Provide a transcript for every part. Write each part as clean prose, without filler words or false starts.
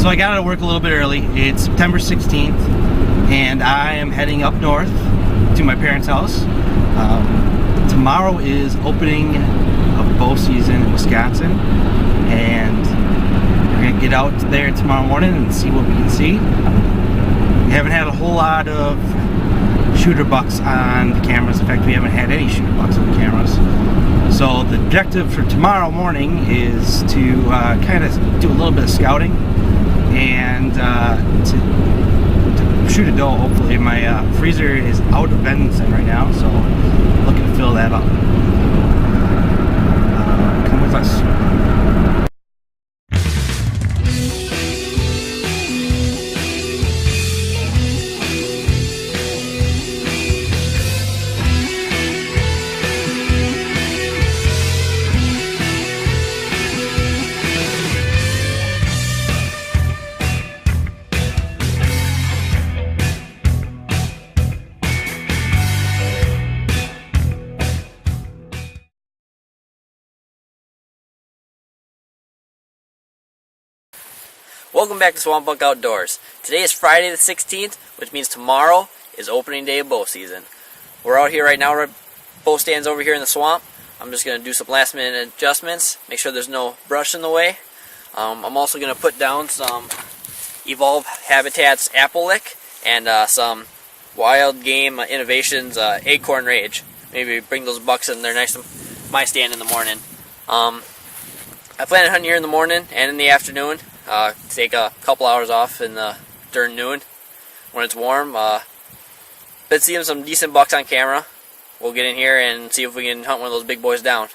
So I got out of work a little bit early. It's September 16th, and I am heading up north to my parents' house. Tomorrow is opening of bow season in Wisconsin, and we're going to get out there tomorrow morning and see what we can see. We haven't had a whole lot of shooter bucks on the cameras. In fact, we haven't had any shooter bucks on the cameras. So the objective for tomorrow morning is to kind of do a little bit of scouting and to shoot a doe, hopefully. My freezer is out of venison right now, so looking to fill that up. Come with us. Welcome back to Swampbuck Outdoors. Today is Friday the 16th, which means tomorrow is opening day of bow season. We're out here right now, bow stands over here in the swamp. I'm just going to do some last minute adjustments, make sure there's no brush in the way. I'm also going to put down some Evolve Habitats Apple Lick and some Wild Game Innovations Acorn Rage. Maybe bring those bucks in there next to my stand in the morning. I plan on hunting here in the morning and in the afternoon. Take a couple hours off during noon when it's warm. Been seeing some decent bucks on camera. We'll get in here and see if we can hunt one of those big boys down.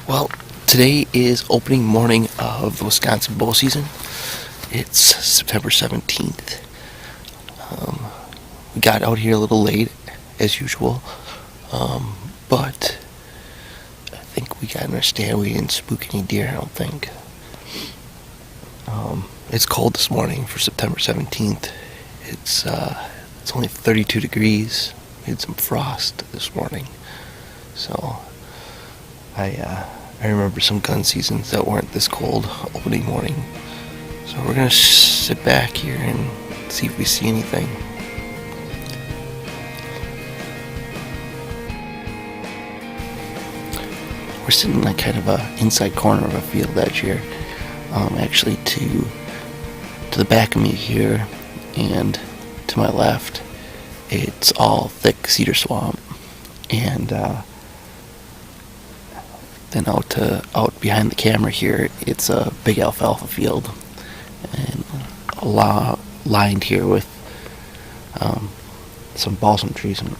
Well, today is opening morning of the Wisconsin bow season. It's September 17th. We got out here a little late, as usual, but I think we got in our stand. We didn't spook any deer, I don't think. It's cold this morning for September 17th. It's only 32 degrees. We had some frost this morning, so I remember some gun seasons that weren't this cold opening morning. So we're gonna sit back here and see if we see anything. We're sitting in like kind of a inside corner of a field edge here. Actually to the back of me here and to my left, it's all thick cedar swamp, and then out behind the camera here, it's a big alfalfa field, and lined here with some balsam trees. And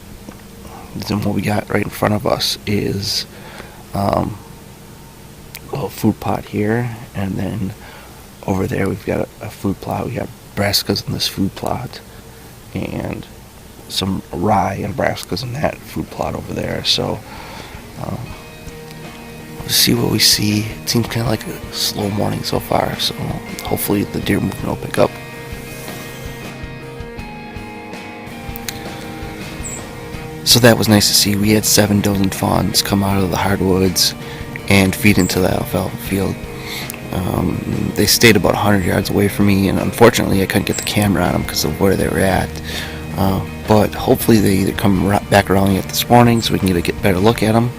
then what we got right in front of us is a little food plot here, and then over there we've got a food plot. We got brassicas in this food plot, and some rye and brassicas in that food plot over there. So we'll see what we see. It seems kind of like a slow morning so far, so hopefully the deer movement will pick up. So that was nice to see. We had 7 does and fawns come out of the hardwoods and feed into the alfalfa field. They stayed about 100 yards away from me, and unfortunately I couldn't get the camera on them because of where they were at. But hopefully they either come back around yet this morning so we can get a better look at them,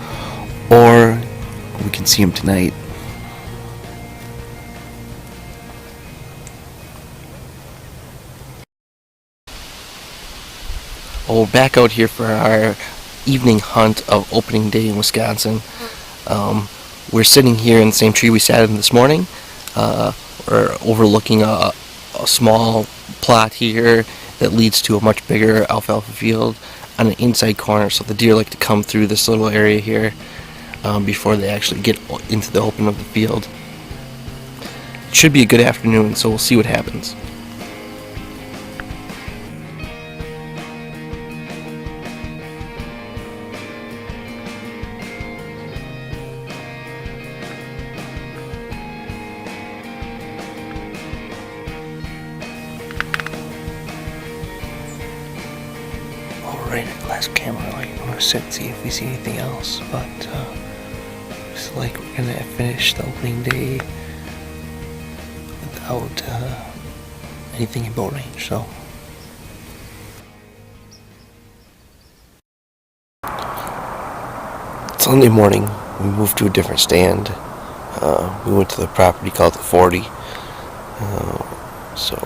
or we can see them tonight. Well, we're back out here for our evening hunt of opening day in Wisconsin. We're sitting here in the same tree we sat in this morning. We're overlooking a small plot here that leads to a much bigger alfalfa field on an inside corner, so the deer like to come through this little area here before they actually get into the open of the field. It should be a good afternoon, so we'll see what happens. right at last camera light. I'm gonna sit and see if we see anything else, but looks like we're gonna finish the opening day without anything in bow range. So Sunday morning, we moved to a different stand. We went to the property called the 40. So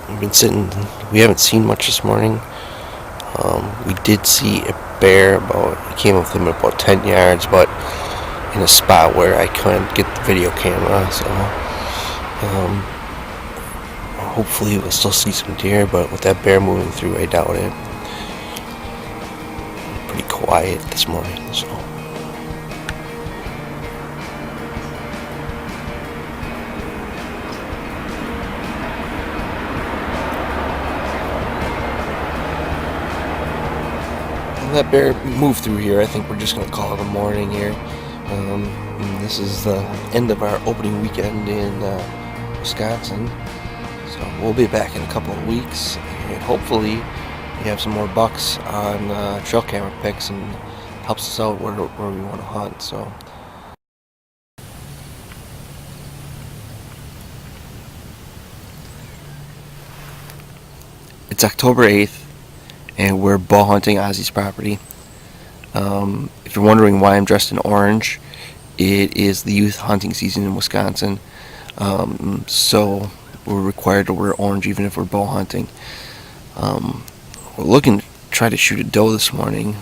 we've been sitting. We haven't seen much this morning. We did see a bear. It came with him about 10 yards, but in a spot where I couldn't get the video camera. So hopefully we'll still see some deer, but with that bear moving through, I doubt it. Pretty quiet this morning, so. That bear moved through here. I think we're just going to call it a morning here. This is the end of our opening weekend in Wisconsin. So we'll be back in a couple of weeks, and hopefully we have some more bucks on trail camera pics and helps us out where we want to hunt. So. It's October 8th. And we're bow hunting Ozzy's property. If you're wondering why I'm dressed in orange, it is the youth hunting season in Wisconsin. So we're required to wear orange even if we're bow hunting. We're looking to try to shoot a doe this morning.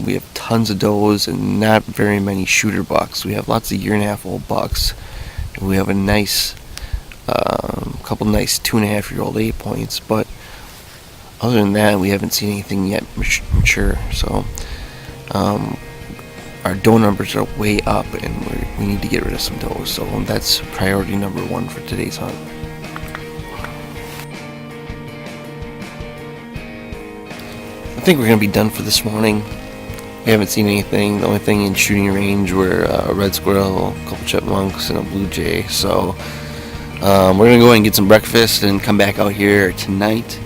We have tons of does and not very many shooter bucks. We have lots of 1.5-year-old bucks. And we have a nice, couple nice 2.5-year-old 8 points, but other than that, we haven't seen anything yet mature. So our doe numbers are way up, and we need to get rid of some does. So that's priority number 1 for today's hunt. I think we're going to be done for this morning. We haven't seen anything. The only thing in shooting range were a red squirrel, a couple chipmunks, and a blue jay. So we're going to go ahead and get some breakfast and come back out here tonight.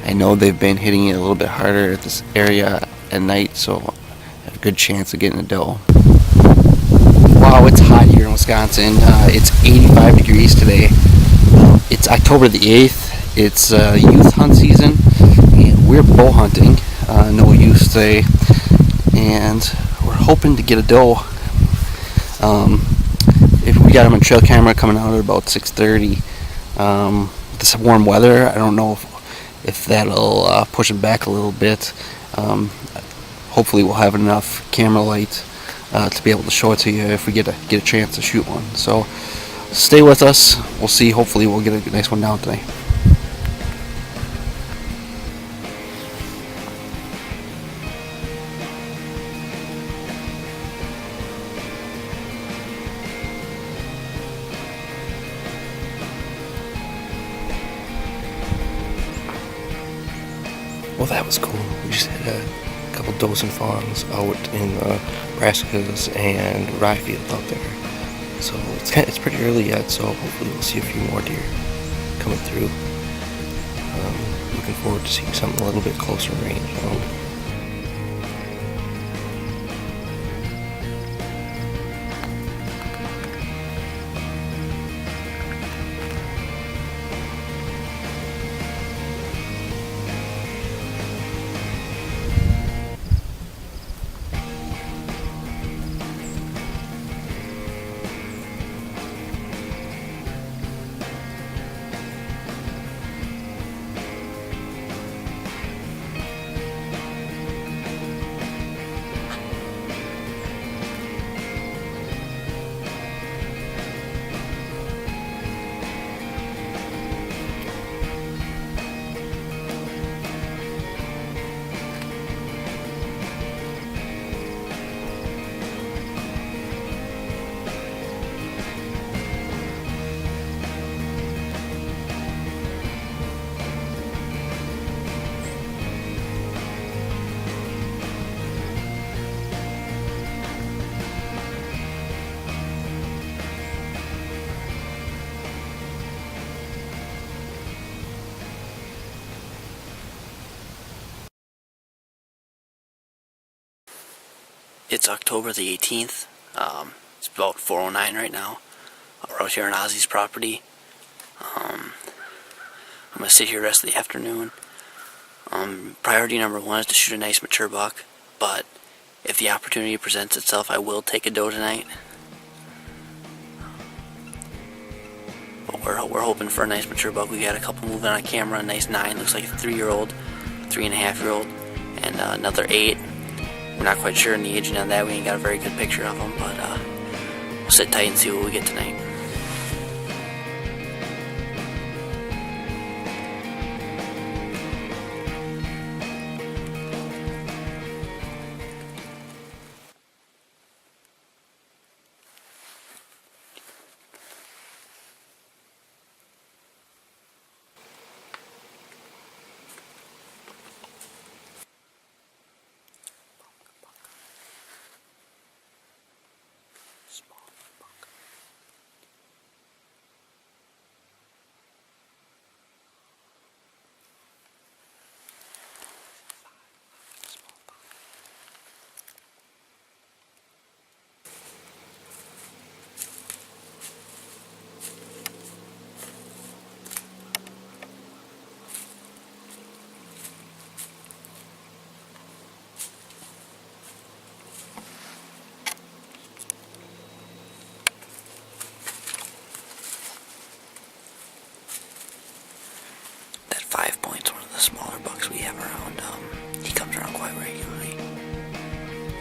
I know they've been hitting it a little bit harder at this area at night, so I have a good chance of getting a doe. Wow, it's hot here in Wisconsin. It's 85 degrees today. It's October the 8th. It's youth hunt season, and we're bow hunting. No use today, and we're hoping to get a doe. If we got them on trail camera coming out at about 6:30. This warm weather, I don't know if that'll push them back a little bit. Hopefully we'll have enough camera light to be able to show it to you if we get a chance to shoot one. So stay with us. We'll see. Hopefully we'll get a nice one down today. Well, that was cool. We just had a couple does and fawns out in the brassicas and rye field out there. So it's pretty early yet, so hopefully we'll see a few more deer coming through. Looking forward to seeing something a little bit closer range. It's October the 18th. It's about 4:09 right now. We're out here on Ozzy's property. I'm going to sit here the rest of the afternoon. Priority number one is to shoot a nice mature buck, but if the opportunity presents itself, I will take a doe tonight. But we're hoping for a nice mature buck. We got a couple moving on camera. A nice 9, looks like a 3-year-old, 3.5-year-old, and another 8. We're not quite sure on the aging on that. We ain't got a very good picture of them, but we'll sit tight and see what we get tonight. That 5 Point's one of the smaller bucks we have around. He comes around quite regularly,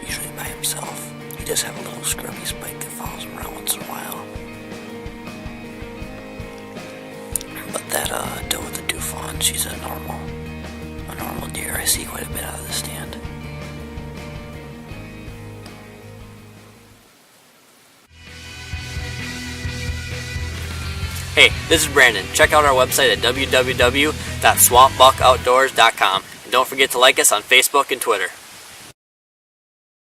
usually by himself. He does have a little scrubby spike that follows him around once in a while. But that doe with the dew fawn, she's a normal deer. I see quite a bit out of the stand. Hey, this is Brandon. Check out our website at www.swampbuckoutdoors.com. And don't forget to like us on Facebook and Twitter.